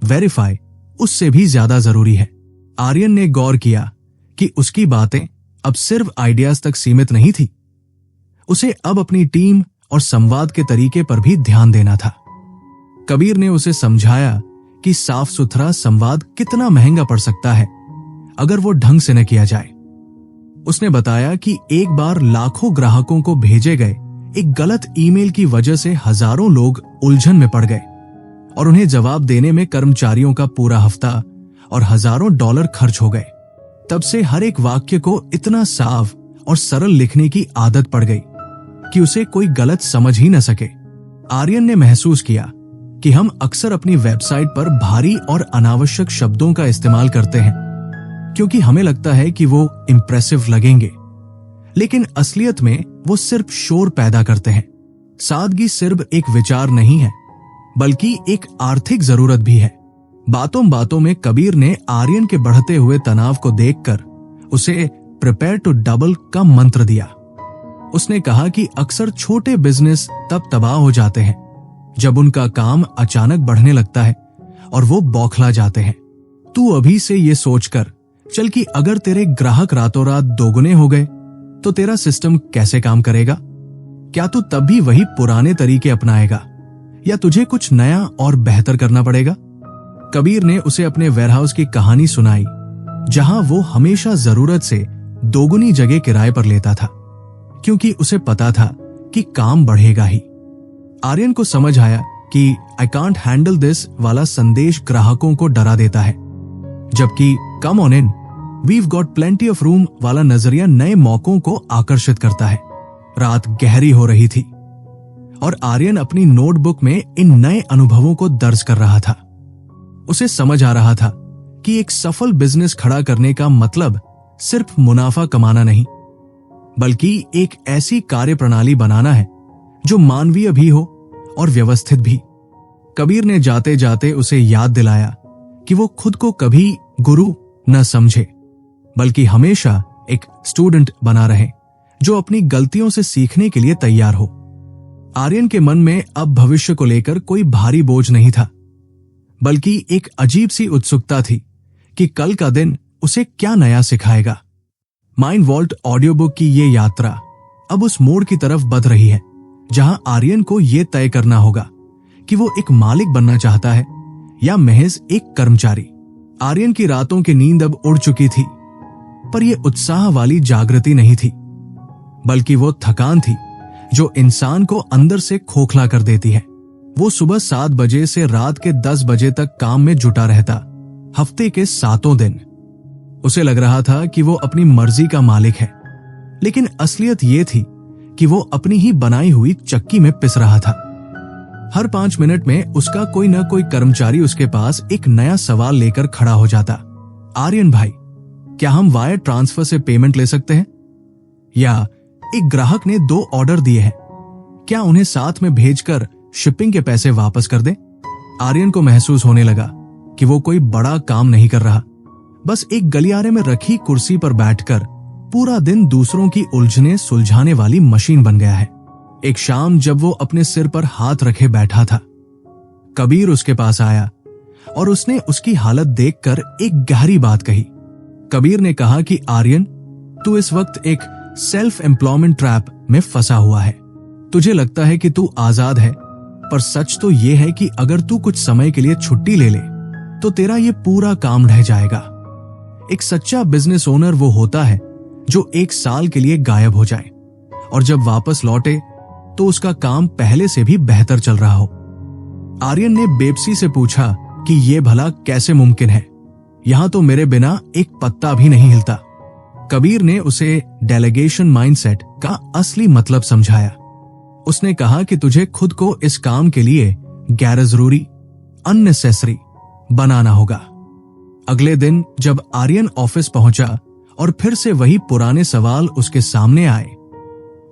वेरीफाई उससे भी ज्यादा जरूरी है। आर्यन ने गौर किया कि उसकी बातें अब सिर्फ आइडियाज तक सीमित नहीं थी। उसे अब अपनी टीम और संवाद के तरीके पर भी ध्यान देना था। कबीर ने उसे समझाया कि साफ सुथरा संवाद कितना महंगा पड़ सकता है अगर वो ढंग से न किया जाए। उसने बताया कि एक बार लाखों ग्राहकों को भेजे गए एक गलत ईमेल की वजह से हजारों लोग उलझन में पड़ गए और उन्हें जवाब देने में कर्मचारियों का पूरा हफ्ता और हजारों डॉलर खर्च हो गए। तब से हर एक वाक्य को इतना साफ और सरल लिखने की आदत पड़ गई कि उसे कोई गलत समझ ही न सके। आर्यन ने महसूस किया कि हम अक्सर अपनी वेबसाइट पर भारी और अनावश्यक शब्दों का इस्तेमाल करते हैं, क्योंकि हमें लगता है कि वो इंप्रेसिव लगेंगे, लेकिन असलियत में वो सिर्फ शोर पैदा करते हैं। सादगी सिर्फ एक विचार नहीं है, बल्कि एक आर्थिक जरूरत भी है। बातों बातों में कबीर ने आर्यन के बढ़ते हुए तनाव को देखकर उसे प्रिपेयर टू डबल का मंत्र दिया। उसने कहा कि अक्सर छोटे बिजनेस तब तबाह हो जाते हैं जब उनका काम अचानक बढ़ने लगता है और वो बौखला जाते हैं। तू अभी से ये सोचकर चल कि अगर तेरे ग्राहक रातों रात दोगुने हो गए तो तेरा सिस्टम कैसे काम करेगा। क्या तू तब भी वही पुराने तरीके अपनाएगा या तुझे कुछ नया और बेहतर करना पड़ेगा? कबीर ने उसे अपने वेयरहाउस की कहानी सुनाई, जहां वो हमेशा जरूरत से दोगुनी जगह किराए पर लेता था, क्योंकि उसे पता था कि काम बढ़ेगा ही। आर्यन को समझ आया कि आई कांट हैंडल दिस वाला संदेश ग्राहकों को डरा देता है, जबकि come on in, we've got plenty of room वाला नजरिया नए मौकों को आकर्षित करता है। रात गहरी हो रही थी और आर्यन अपनी नोटबुक में इन नए अनुभवों को दर्ज कर रहा था। उसे समझ आ रहा था कि एक सफल बिजनेस खड़ा करने का मतलब सिर्फ मुनाफा कमाना नहीं, बल्कि एक ऐसी कार्यप्रणाली बनाना है जो मानवीय भी हो और व्यवस्थित भी। कबीर ने जाते जाते उसे याद दिलाया कि वो खुद को कभी गुरु न समझे, बल्कि हमेशा एक स्टूडेंट बना रहे जो अपनी गलतियों से सीखने के लिए तैयार हो। आर्यन के मन में अब भविष्य को लेकर कोई भारी बोझ नहीं था, बल्कि एक अजीब सी उत्सुकता थी कि कल का दिन उसे क्या नया सिखाएगा। माइंड वॉल्ट ऑडियो बुक की ये यात्रा अब उस मोड़ की तरफ बढ़ रही है जहां आर्यन को यह तय करना होगा कि वो एक मालिक बनना चाहता है या महज एक कर्मचारी। आर्यन की रातों की नींद अब उड़ चुकी थी, पर यह उत्साह वाली जागृति नहीं थी, बल्कि वो थकान थी जो इंसान को अंदर से खोखला कर देती है। वो सुबह 7 बजे से रात के 10 बजे तक काम में जुटा रहता, हफ्ते के 7 दिन। उसे लग रहा था कि वो अपनी मर्जी का मालिक है, लेकिन असलियत ये थी कि वो अपनी ही बनाई हुई चक्की में पिस रहा था। हर 5 मिनट में उसका कोई न कोई कर्मचारी उसके पास एक नया सवाल लेकर खड़ा हो जाता। आर्यन भाई, क्या हम वायर ट्रांसफर से पेमेंट ले सकते हैं? या एक ग्राहक ने 2 ऑर्डर दिए हैं, क्या उन्हें साथ में भेजकर शिपिंग के पैसे वापस कर दें? आर्यन को महसूस होने लगा कि वो कोई बड़ा काम नहीं कर रहा, बस एक गलियारे में रखी कुर्सी पर बैठकर पूरा दिन दूसरों की उलझने सुलझाने वाली मशीन बन गया है। एक शाम जब वो अपने सिर पर हाथ रखे बैठा था, कबीर उसके पास आया और उसने उसकी हालत देखकर एक गहरी बात कही। कबीर ने कहा कि आर्यन, तू इस वक्त एक सेल्फ एम्प्लॉयमेंट ट्रैप में फंसा हुआ है। तुझे लगता है कि तू आजाद है, पर सच तो यह है कि अगर तू कुछ समय के लिए छुट्टी ले ले तो तेरा ये पूरा काम ढह जाएगा। एक सच्चा बिजनेस ओनर वो होता है जो 1 साल के लिए गायब हो जाए और जब वापस लौटे तो उसका काम पहले से भी बेहतर चल रहा हो। आर्यन ने बेबसी से पूछा कि ये भला कैसे मुमकिन है? यहां तो मेरे बिना एक पत्ता भी नहीं हिलता। कबीर ने उसे डेलीगेशन माइंडसेट का असली मतलब समझाया। उसने कहा कि तुझे खुद को इस काम के लिए गैर जरूरी, अननेसेसरी बनाना होगा। अगले दिन जब आर्यन ऑफिस पहुंचा और फिर से वही पुराने सवाल उसके सामने आए,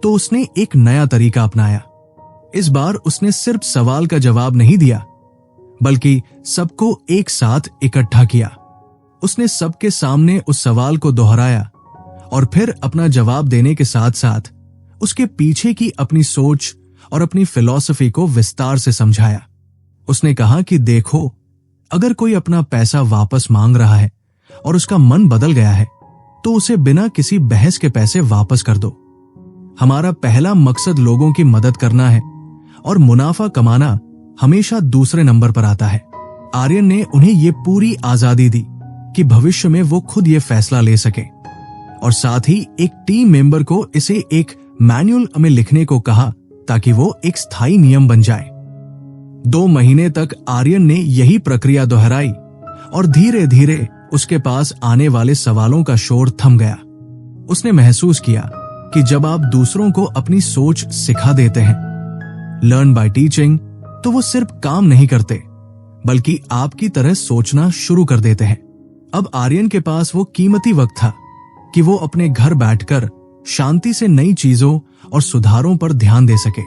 तो उसने एक नया तरीका अपनाया। इस बार उसने सिर्फ सवाल का जवाब नहीं दिया, बल्कि सबको एक साथ इकट्ठा किया। उसने सबके सामने उस सवाल को दोहराया और फिर अपना जवाब देने के साथ साथ उसके पीछे की अपनी सोच और अपनी फिलॉसफी को विस्तार से समझाया। उसने कहा कि देखो, अगर कोई अपना पैसा वापस मांग रहा है और उसका मन बदल गया है, तो उसे बिना किसी बहस के पैसे वापस कर दो। हमारा पहला मकसद लोगों की मदद करना है और मुनाफा कमाना हमेशा दूसरे नंबर पर आता है। आर्यन ने उन्हें ये पूरी आजादी दी कि भविष्य में वो खुद ये फैसला ले सके और साथ ही एक टीम मेंबर को इसे एक मैनुअल में लिखने को कहा ताकि वो एक स्थायी नियम बन जाए। 2 महीने तक आर्यन ने यही प्रक्रिया दोहराई और धीरे धीरे उसके पास आने वाले सवालों का शोर थम गया। उसने महसूस किया कि जब आप दूसरों को अपनी सोच सिखा देते हैं, लर्न बाय टीचिंग, तो वो सिर्फ काम नहीं करते बल्कि आपकी तरह सोचना शुरू कर देते हैं। अब आर्यन के पास वो कीमती वक्त था कि वो अपने घर बैठकर शांति से नई चीजों और सुधारों पर ध्यान दे सके,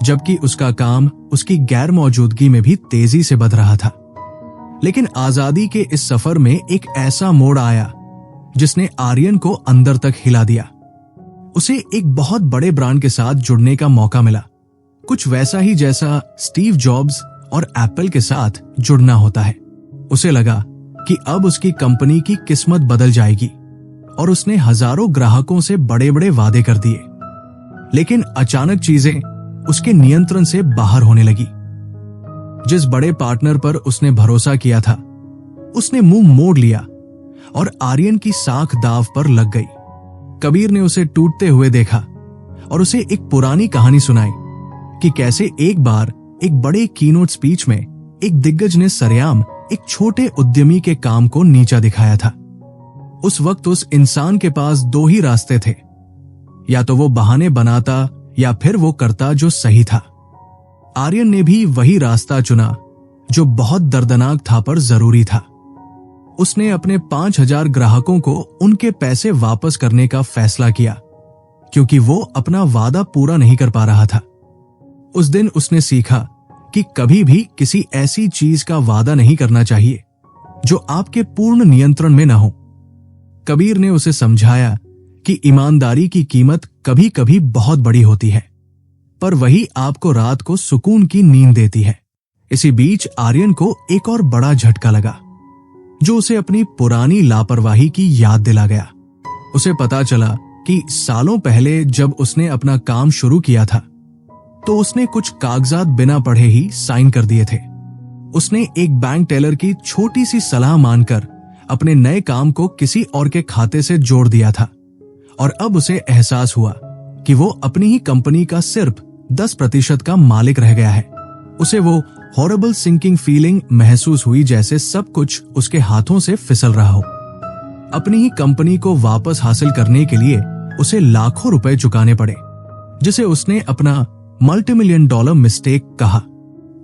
जबकि उसका काम उसकी गैर मौजूदगी में भी तेजी से बढ़ रहा था। लेकिन आजादी के इस सफर में एक ऐसा मोड़ आया जिसने आर्यन को अंदर तक हिला दिया। उसे एक बहुत बड़े ब्रांड के साथ जुड़ने का मौका मिला, कुछ वैसा ही जैसा स्टीव जॉब्स और एप्पल के साथ जुड़ना होता है। उसे लगा कि अब उसकी कंपनी की किस्मत बदल जाएगी और उसने हजारों ग्राहकों से बड़े बड़े वादे कर दिए। लेकिन अचानक चीजें उसके नियंत्रण से बाहर होने लगी। जिस बड़े पार्टनर पर उसने भरोसा किया था, उसने मुंह मोड़ लिया और आर्यन की साख दाव पर लग गई। कबीर ने उसे टूटते हुए देखा और उसे एक पुरानी कहानी सुनाई कि कैसे एक बार एक बड़े कीनोट स्पीच में एक दिग्गज ने सरेआम एक छोटे उद्यमी के काम को नीचा दिखाया था। उस वक्त उस इंसान के पास 2 ही रास्ते थे, या तो वो बहाने बनाता या फिर वो करता जो सही था। आर्यन ने भी वही रास्ता चुना जो बहुत दर्दनाक था पर जरूरी था। उसने अपने 5000 ग्राहकों को उनके पैसे वापस करने का फैसला किया, क्योंकि वो अपना वादा पूरा नहीं कर पा रहा था। उस दिन उसने सीखा कि कभी भी किसी ऐसी चीज का वादा नहीं करना चाहिए जो आपके पूर्ण नियंत्रण में न हो। कबीर ने उसे समझाया कि ईमानदारी की कीमत कभी कभी बहुत बड़ी होती है, पर वही आपको रात को सुकून की नींद देती है। इसी बीच आर्यन को एक और बड़ा झटका लगा जो उसे अपनी पुरानी लापरवाही की याद दिला गया। उसे पता चला कि सालों पहले जब उसने अपना काम शुरू किया था, तो उसने कुछ कागजात बिना पढ़े ही साइन कर दिए थे। उसने एक बैंक टेलर की छोटी सी सलाह मानकर अपने नए काम को किसी और के खाते से जोड़ दिया था और अब उसे एहसास हुआ कि वो अपनी ही कंपनी का सिर्फ 10% का मालिक रह गया है। उसे वो हॉरेबल सिंकिंग फीलिंग महसूस हुई जैसे सब कुछ उसके हाथों से फिसल रहा हो। अपनी ही कंपनी को वापस हासिल करने के लिए उसे लाखों रुपए चुकाने पड़े, जिसे उसने अपना मल्टीमिलियन डॉलर मिस्टेक कहा।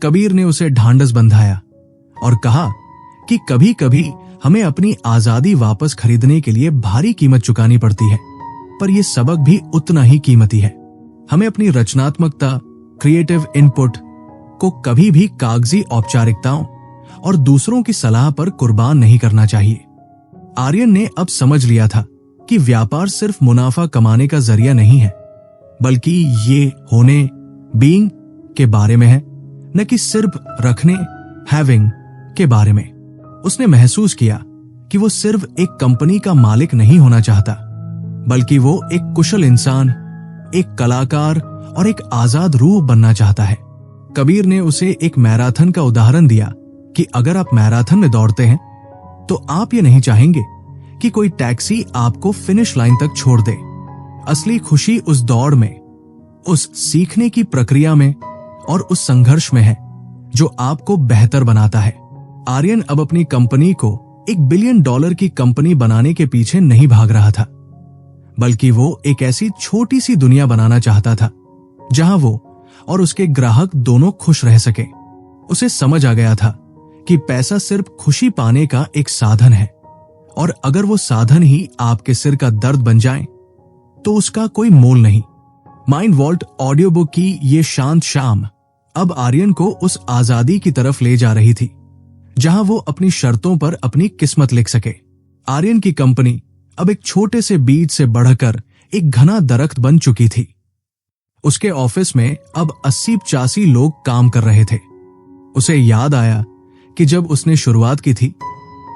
कबीर ने उसे ढांढस बंधाया और कहा कि कभी कभी हमें अपनी आजादी वापस खरीदने के लिए भारी कीमत चुकानी पड़ती है, पर यह सबक भी उतना ही कीमती है। हमें अपनी रचनात्मकता, क्रिएटिव इनपुट को कभी भी कागजी औपचारिकताओं और दूसरों की सलाह पर कुर्बान नहीं करना चाहिए। आर्यन ने अब समझ लिया था कि व्यापार सिर्फ मुनाफा कमाने का जरिया नहीं है, बल्कि ये होने, बीइंग के बारे में है, न कि सिर्फ रखने, हैविंग के बारे में। उसने महसूस किया कि वो सिर्फ एक कंपनी का मालिक नहीं होना चाहता, बल्कि वो एक कुशल इंसान, एक कलाकार और एक आजाद रूह बनना चाहता है। कबीर ने उसे एक मैराथन का उदाहरण दिया कि अगर आप मैराथन में दौड़ते हैं तो आप ये नहीं चाहेंगे कि कोई टैक्सी आपको फिनिश लाइन तक छोड़ दे। असली खुशी उस दौड़ में, उस सीखने की प्रक्रिया में और उस संघर्ष में है जो आपको बेहतर बनाता है। आर्यन अब अपनी कंपनी को $1 बिलियन की कंपनी बनाने के पीछे नहीं भाग रहा था, बल्कि वो एक ऐसी छोटी सी दुनिया बनाना चाहता था जहां वो और उसके ग्राहक दोनों खुश रह सके। उसे समझ आ गया था कि पैसा सिर्फ खुशी पाने का एक साधन है, और अगर वो साधन ही आपके सिर का दर्द बन जाए तो उसका कोई मोल नहीं। माइंड वॉल्ट ऑडियो बुक की ये शांत शाम अब आर्यन को उस आजादी की तरफ ले जा रही थी जहां वो अपनी शर्तों पर अपनी किस्मत लिख सके। आर्यन की कंपनी अब एक छोटे से बीज से बढ़कर एक घना दरख्त बन चुकी थी। उसके ऑफिस में अब 80-85 लोग काम कर रहे थे। उसे याद आया कि जब उसने शुरुआत की थी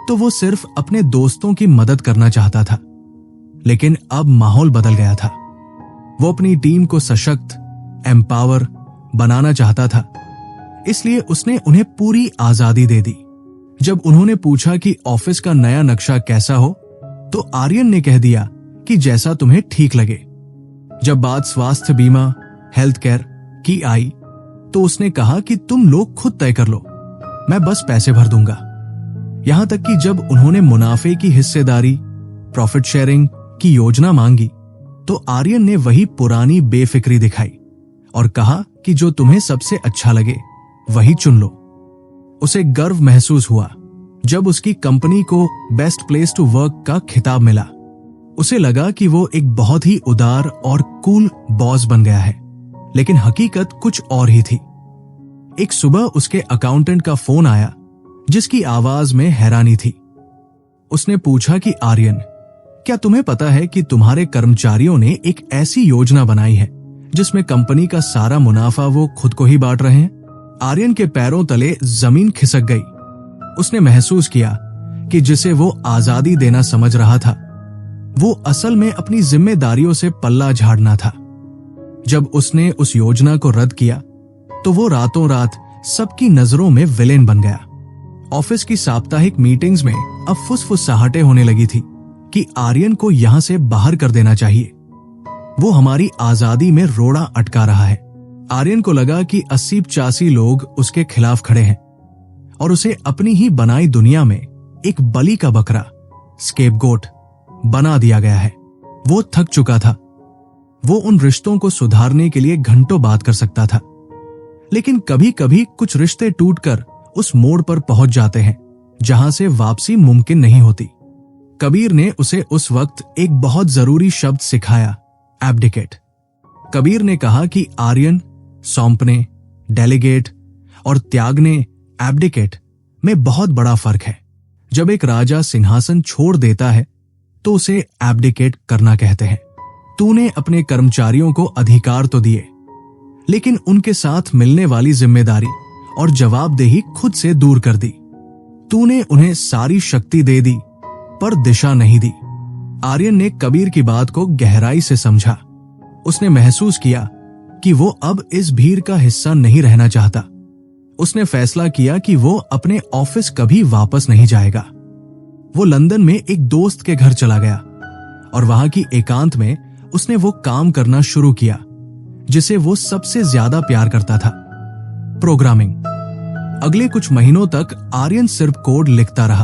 तो वो सिर्फ अपने दोस्तों की मदद करना चाहता था, लेकिन अब माहौल बदल गया था। वो अपनी टीम को सशक्त, एम्पावर बनाना चाहता था, इसलिए उसने उन्हें पूरी आजादी दे दी। जब उन्होंने पूछा कि ऑफिस का नया नक्शा कैसा हो, तो आर्यन ने कह दिया कि जैसा तुम्हें ठीक लगे। जब बात स्वास्थ्य बीमा, हेल्थ केयर की आई तो उसने कहा कि तुम लोग खुद तय कर लो, मैं बस पैसे भर दूंगा। यहां तक कि जब उन्होंने मुनाफे की हिस्सेदारी, प्रॉफिट शेयरिंग की योजना मांगी तो आर्यन ने वही पुरानी बेफिक्री दिखाई और कहा कि जो तुम्हें सबसे अच्छा लगे वही चुन लो। उसे गर्व महसूस हुआ जब उसकी कंपनी को बेस्ट प्लेस टू वर्क का खिताब मिला। उसे लगा कि वो एक बहुत ही उदार और कूल बॉस बन गया है, लेकिन हकीकत कुछ और ही थी। एक सुबह उसके अकाउंटेंट का फोन आया जिसकी आवाज में हैरानी थी। उसने पूछा कि आर्यन, क्या तुम्हें पता है कि तुम्हारे कर्मचारियों ने एक ऐसी योजना बनाई है जिसमें कंपनी का सारा मुनाफा वो खुद को ही बांट रहे हैं? आर्यन के पैरों तले जमीन खिसक गई। उसने महसूस किया कि जिसे वो आजादी देना समझ रहा था, वो असल में अपनी जिम्मेदारियों से पल्ला झाड़ना था। जब उसने उस योजना को रद्द किया तो वो रातों रात सबकी नजरों में विलेन बन गया। ऑफिस की साप्ताहिक मीटिंग्स में अब फुसफुसाहटें होने लगी थी कि आर्यन को यहां से बाहर कर देना चाहिए, वो हमारी आजादी में रोड़ा अटका रहा है। आर्यन को लगा कि 80-85 लोग उसके खिलाफ खड़े हैं और उसे अपनी ही बनाई दुनिया में एक बलि का बकरा, स्केपगोट बना दिया गया है। वो थक चुका था। वो उन रिश्तों को सुधारने के लिए घंटों बात कर सकता था, लेकिन कभी कभी कुछ रिश्ते टूटकर उस मोड़ पर पहुंच जाते हैं जहां से वापसी मुमकिन नहीं होती। कबीर ने उसे उस वक्त एक बहुत जरूरी शब्द सिखाया, एब्डिकेट। कबीर ने कहा कि आर्यन, सौंपने, डेलीगेट और त्यागने, एब्डिकेट में बहुत बड़ा फर्क है। जब एक राजा सिंहासन छोड़ देता है तो उसे एब्डिकेट करना कहते हैं। तूने अपने कर्मचारियों को अधिकार तो दिए, लेकिन उनके साथ मिलने वाली जिम्मेदारी और जवाबदेही खुद से दूर कर दी। तूने उन्हें सारी शक्ति दे दी पर दिशा नहीं दी। आर्यन ने कबीर की बात को गहराई से समझा। उसने महसूस किया कि वो अब इस भीड़ का हिस्सा नहीं रहना चाहता। उसने फैसला किया कि वो अपने ऑफिस कभी वापस नहीं जाएगा। वो लंदन में एक दोस्त के घर चला गया और वहां की एकांत में उसने वो काम करना शुरू किया जिसे वो सबसे ज्यादा प्यार करता था, प्रोग्रामिंग। अगले कुछ महीनों तक आर्यन सिर्फ कोड लिखता रहा।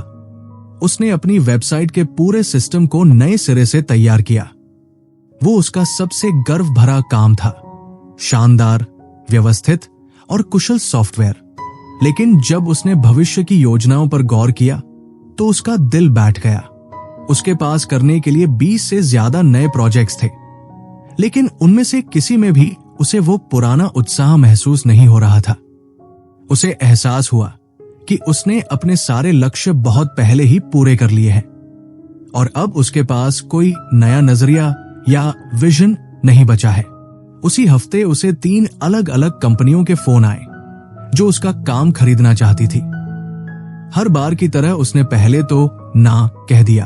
उसने अपनी वेबसाइट के पूरे सिस्टम को नए सिरे से तैयार किया। वो उसका सबसे गर्व भरा काम था। शानदार, व्यवस्थित और कुशल सॉफ्टवेयर। लेकिन जब उसने भविष्य की योजनाओं पर गौर किया तो उसका दिल बैठ गया। उसके पास करने के लिए 20 से ज्यादा नए प्रोजेक्ट्स थे, लेकिन उनमें से किसी में भी उसे वो पुराना उत्साह महसूस नहीं हो रहा था। उसे एहसास हुआ कि उसने अपने सारे लक्ष्य बहुत पहले ही पूरे कर लिए हैं और अब उसके पास कोई नया नजरिया या विजन नहीं बचा है। उसी हफ्ते उसे 3 अलग अलग कंपनियों के फोन आए जो उसका काम खरीदना चाहती थी। हर बार की तरह उसने पहले तो ना कह दिया,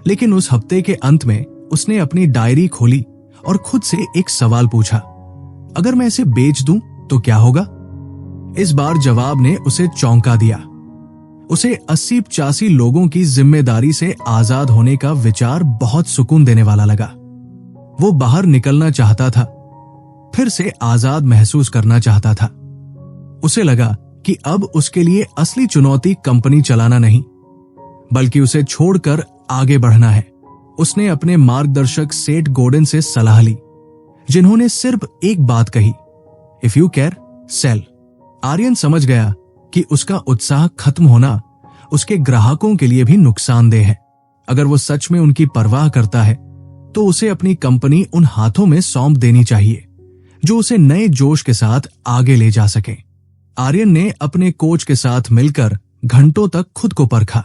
लेकिन उस हफ्ते के अंत में उसने अपनी डायरी खोली और खुद से एक सवाल पूछा, अगर मैं इसे बेच दूं तो क्या होगा? इस बार जवाब ने उसे चौंका दिया। उसे 80-85 लोगों की जिम्मेदारी से आजाद होने का विचार बहुत सुकून देने वाला लगा। वो बाहर निकलना चाहता था, फिर से आजाद महसूस करना चाहता था। उसे लगा कि अब उसके लिए असली चुनौती कंपनी चलाना नहीं, बल्कि उसे छोड़कर आगे बढ़ना है। उसने अपने मार्गदर्शक सेठ गोर्डन से सलाह ली, जिन्होंने सिर्फ एक बात कही, if you care sell. Aryan समझ गया कि उसका उत्साह खत्म होना उसके ग्राहकों के लिए भी नुकसानदेह है। अगर वो सच में उनकी परवाह करता है तो उसे अपनी कंपनी उन हाथों में सौंप देनी चाहिए जो उसे नए जोश के साथ आगे ले जा सके। आर्यन ने अपने कोच के साथ मिलकर घंटों तक खुद को परखा।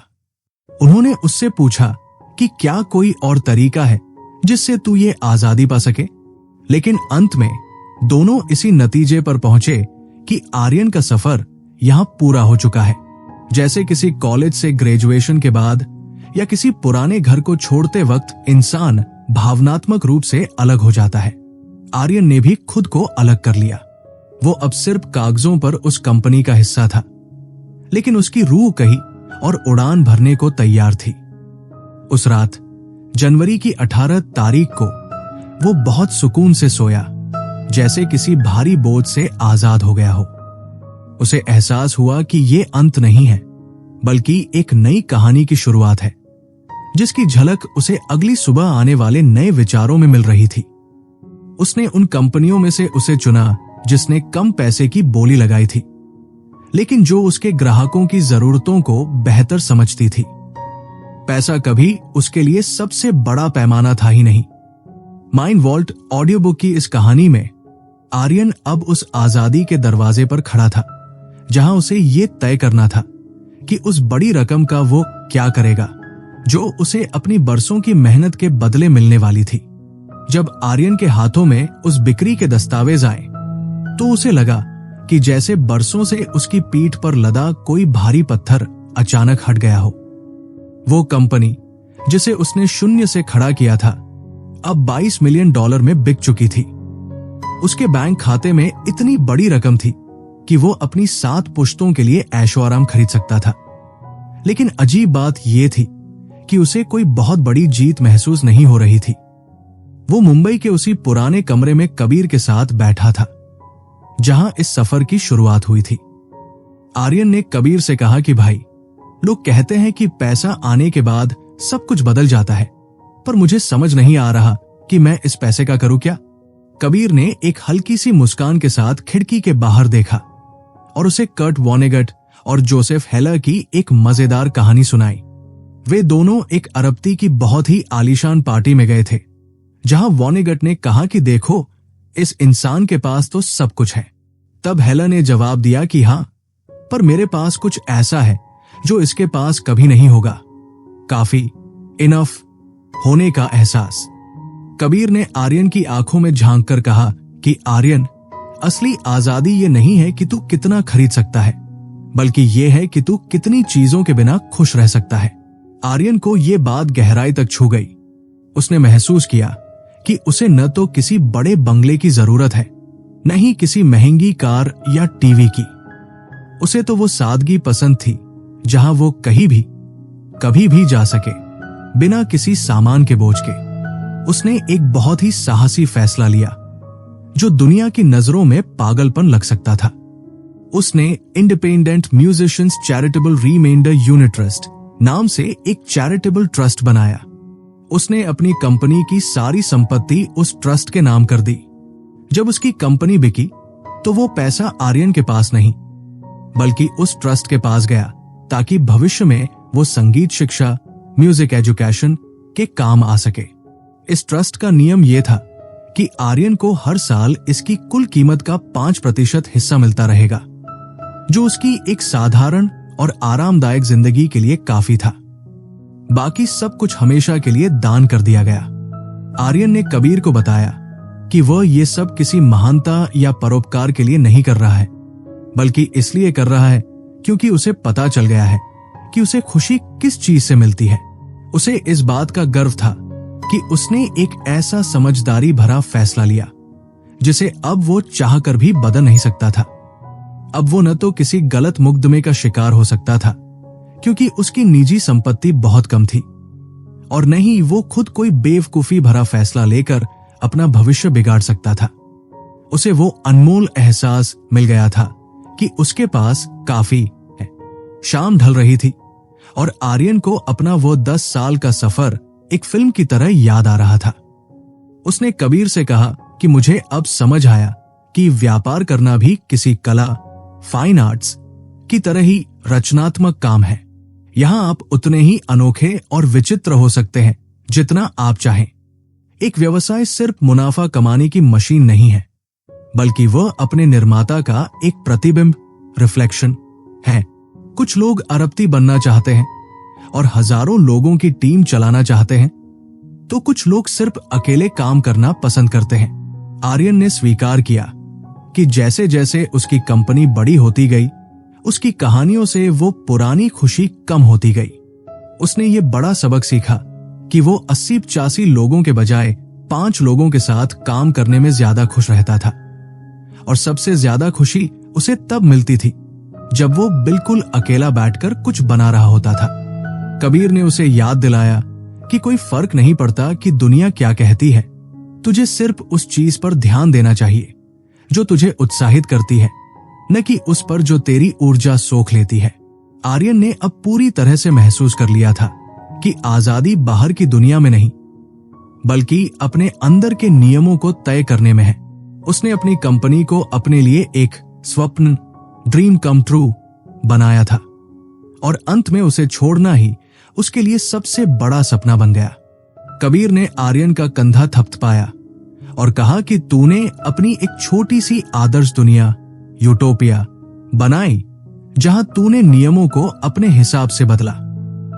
उन्होंने उससे पूछा कि क्या कोई और तरीका है जिससे तू ये आजादी पा सके, लेकिन अंत में दोनों इसी नतीजे पर पहुंचे कि आर्यन का सफर यहां पूरा हो चुका है। जैसे किसी कॉलेज से ग्रेजुएशन के बाद या किसी पुराने घर को छोड़ते वक्त इंसान भावनात्मक रूप से अलग हो जाता है, आर्यन ने भी खुद को अलग कर लिया। वो अब सिर्फ कागजों पर उस कंपनी का हिस्सा था, लेकिन उसकी रूह कही और उड़ान भरने को तैयार थी। उस रात जनवरी की 18 तारीख को वो बहुत सुकून से सोया, जैसे किसी भारी बोझ से आजाद हो गया हो। उसे एहसास हुआ कि ये अंत नहीं है, बल्कि एक नई कहानी की शुरुआत है, जिसकी झलक उसे अगली सुबह आने वाले नए विचारों में मिल रही थी। उसने उन कंपनियों में से उसे चुना जिसने कम पैसे की बोली लगाई थी, लेकिन जो उसके ग्राहकों की जरूरतों को बेहतर समझती थी। पैसा कभी उसके लिए सबसे बड़ा पैमाना था ही नहीं। माइंड वॉल्ट ऑडियो बुक की इस कहानी में आर्यन अब उस आजादी के दरवाजे पर खड़ा था, जहां उसे ये तय करना था कि उस बड़ी रकम का वो क्या करेगा जो उसे अपनी बरसों की मेहनत के बदले मिलने वाली थी। जब आर्यन के हाथों में उस बिक्री के दस्तावेज आए तो उसे लगा कि जैसे बरसों से उसकी पीठ पर लदा कोई भारी पत्थर अचानक हट गया हो। वो कंपनी जिसे उसने शून्य से खड़ा किया था अब $22 मिलियन में बिक चुकी थी। उसके बैंक खाते में इतनी बड़ी रकम थी कि वो अपनी 7 पुश्तों के लिए ऐशो आराम खरीद सकता था। लेकिन अजीब बात यह थी कि उसे कोई बहुत बड़ी जीत महसूस नहीं हो रही थी। वो मुंबई के उसी पुराने कमरे में कबीर के साथ बैठा था, जहां इस सफर की शुरुआत हुई थी। आर्यन ने कबीर से कहा कि भाई, लोग कहते हैं कि पैसा आने के बाद सब कुछ बदल जाता है, पर मुझे समझ नहीं आ रहा कि मैं इस पैसे का करूं क्या। कबीर ने एक हल्की सी मुस्कान के साथ खिड़की के बाहर देखा और उसे कर्ट वॉनेगट और जोसेफ हेलर की एक मजेदार कहानी सुनाई। वे दोनों एक अरबती की बहुत ही आलीशान पार्टी में गए थे, जहां वॉनेगट ने कहा कि देखो, इस इंसान के पास तो सब कुछ है। तब हेलर ने जवाब दिया कि हाँ, पर मेरे पास कुछ ऐसा है जो इसके पास कभी नहीं होगा, काफी, इनफ होने का एहसास। कबीर ने आर्यन की आंखों में झांक कर कहा कि आर्यन, असली आजादी ये नहीं है कि तू कितना खरीद सकता है, बल्कि ये है कि तू कितनी चीजों के बिना खुश रह सकता है। आर्यन को ये बात गहराई तक छू गई। उसने महसूस किया कि उसे न तो किसी बड़े बंगले की जरूरत है, न ही किसी महंगी कार या टीवी की। उसे तो वो सादगी पसंद थी जहां वो कहीं भी कभी भी जा सके, बिना किसी सामान के बोझ के। उसने एक बहुत ही साहसी फैसला लिया जो दुनिया की नजरों में पागलपन लग सकता था। उसने independent musicians charitable remainder unit trust नाम से एक चैरिटेबल ट्रस्ट बनाया। उसने अपनी कंपनी की सारी संपत्ति उस ट्रस्ट के नाम कर दी, जब उसकी कंपनी बिकी तो वो पैसा आर्यन के पास नहीं बल्कि उस ट्रस्ट के पास गया ताकि भविष्य में वो संगीत शिक्षा, म्यूजिक एजुकेशन के काम आ सके। इस ट्रस्ट का नियम यह था कि आर्यन को हर साल इसकी कुल कीमत का 5% हिस्सा मिलता रहेगा, जो उसकी एक साधारण और आरामदायक जिंदगी के लिए काफी था। बाकी सब कुछ हमेशा के लिए दान कर दिया गया। आर्यन ने कबीर को बताया कि वह ये सब किसी महानता या परोपकार के लिए नहीं कर रहा है, बल्कि इसलिए कर रहा है क्योंकि उसे पता चल गया है कि उसे खुशी किस चीज से मिलती है। उसे इस बात का गर्व था कि उसने एक ऐसा समझदारी भरा फैसला लिया जिसे अब वो चाहकर भी बदल नहीं सकता था। अब वो न तो किसी गलत मुकदमे का शिकार हो सकता था क्योंकि उसकी निजी संपत्ति बहुत कम थी, और न ही वो खुद कोई बेवकूफी भरा फैसला लेकर अपना भविष्य बिगाड़ सकता था। उसे वो अनमोल एहसास मिल गया था कि उसके पास काफी है। शाम ढल रही थी और आर्यन को अपना वो 10 साल का सफर एक फिल्म की तरह याद आ रहा था। उसने कबीर से कहा कि मुझे अब समझ आया कि व्यापार करना भी किसी कला, फाइन आर्ट्स की तरह ही रचनात्मक काम है। यहां आप उतने ही अनोखे और विचित्र हो सकते हैं जितना आप चाहें। एक व्यवसाय सिर्फ मुनाफा कमाने की मशीन नहीं है, बल्कि वह अपने निर्माता का एक प्रतिबिंब, रिफ्लेक्शन है। कुछ लोग अरबपति बनना चाहते हैं और हजारों लोगों की टीम चलाना चाहते हैं, तो कुछ लोग सिर्फ अकेले काम करना पसंद करते हैं। आर्यन ने स्वीकार किया कि जैसे जैसे उसकी कंपनी बड़ी होती गई, उसकी कहानियों से वो पुरानी खुशी कम होती गई। उसने ये बड़ा सबक सीखा कि वो 80-85 लोगों के बजाय 5 लोगों के साथ काम करने में ज्यादा खुश रहता था, और सबसे ज्यादा खुशी उसे तब मिलती थी जब वो बिल्कुल अकेला बैठकर कुछ बना रहा होता था। कबीर ने उसे याद दिलाया कि कोई फर्क नहीं पड़ता कि दुनिया क्या कहती है, तुझे सिर्फ उस चीज पर ध्यान देना चाहिए जो तुझे उत्साहित करती है, न कि उस पर जो तेरी ऊर्जा सोख लेती है। आर्यन ने अब पूरी तरह से महसूस कर लिया था कि आजादी बाहर की दुनिया में नहीं, बल्कि अपने अंदर के नियमों को तय करने में है। उसने अपनी कंपनी को अपने लिए एक स्वप्न, ड्रीम कम ट्रू बनाया था, और अंत में उसे छोड़ना ही उसके लिए सबसे बड़ा सपना बन गया। कबीर ने आर्यन का कंधा थपथपाया और कहा कि तूने अपनी एक छोटी सी आदर्श दुनिया, यूटोपिया बनाई जहां तूने नियमों को अपने हिसाब से बदला।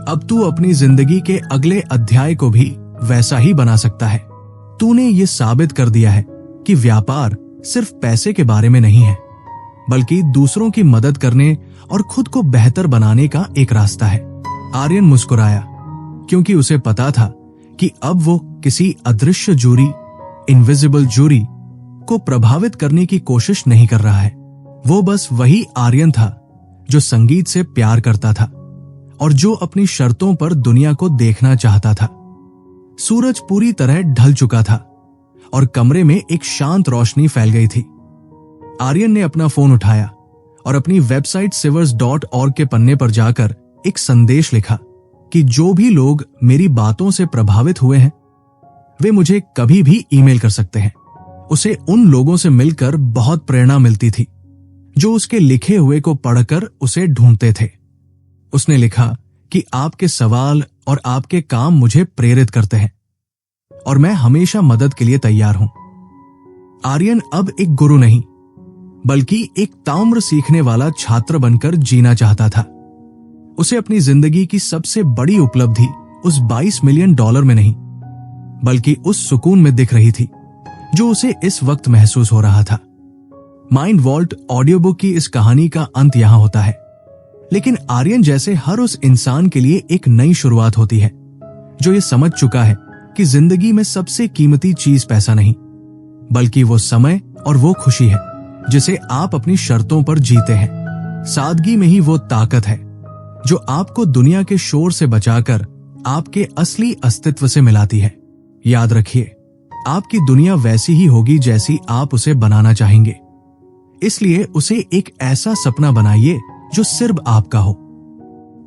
अब तू अपनी जिंदगी के अगले अध्याय को भी वैसा ही बना सकता है। तूने ये साबित कर दिया है कि व्यापार सिर्फ पैसे के बारे में नहीं है, बल्कि दूसरों की मदद करने और खुद को बेहतर बनाने का एक रास्ता है। आर्यन मुस्कुराया क्योंकि उसे पता था कि अब वो किसी अदृश्य जूरी, इनविजिबल जूरी को प्रभावित करने की कोशिश नहीं कर रहा है। वो बस वही आर्यन था जो संगीत से प्यार करता था और जो अपनी शर्तों पर दुनिया को देखना चाहता था। सूरज पूरी तरह ढल चुका था और कमरे में एक शांत रोशनी फैल गई थी। आर्यन ने अपना फोन उठाया और अपनी वेबसाइट sivers.org के पन्ने पर जाकर एक संदेश लिखा कि जो भी लोग मेरी बातों से प्रभावित हुए हैं वे मुझे कभी भी ईमेल कर सकते हैं। उसे उन लोगों से मिलकर बहुत प्रेरणा मिलती थी जो उसके लिखे हुए को पढ़कर उसे ढूंढते थे। उसने लिखा कि आपके सवाल और आपके काम मुझे प्रेरित करते हैं और मैं हमेशा मदद के लिए तैयार हूं। आर्यन अब एक गुरु नहीं, बल्कि एक ताम्र सीखने वाला छात्र बनकर जीना चाहता था। उसे अपनी जिंदगी की सबसे बड़ी उपलब्धि उस $22 मिलियन में नहीं, बल्कि उस सुकून में दिख रही थी जो उसे इस वक्त महसूस हो रहा था। माइंड वॉल्ट ऑडियो बुक की इस कहानी का अंत यहां होता है, लेकिन आर्यन जैसे हर उस इंसान के लिए एक नई शुरुआत होती है जो ये समझ चुका है कि जिंदगी में सबसे कीमती चीज पैसा नहीं, बल्कि वो समय और वो खुशी है जिसे आप अपनी शर्तों पर जीते हैं। सादगी में ही वो ताकत है जो आपको दुनिया के शोर से बचाकर आपके असली अस्तित्व से मिलाती है। याद रखिए, आपकी दुनिया वैसी ही होगी जैसी आप उसे बनाना चाहेंगे, इसलिए उसे एक ऐसा सपना बनाइए जो सिर्फ आपका हो।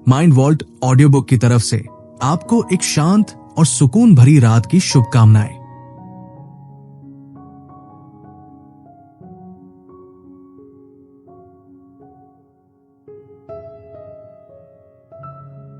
माइंड वॉल्ट ऑडियो बुक की तरफ से आपको एक शांत और सुकून भरी रात की शुभकामनाएं।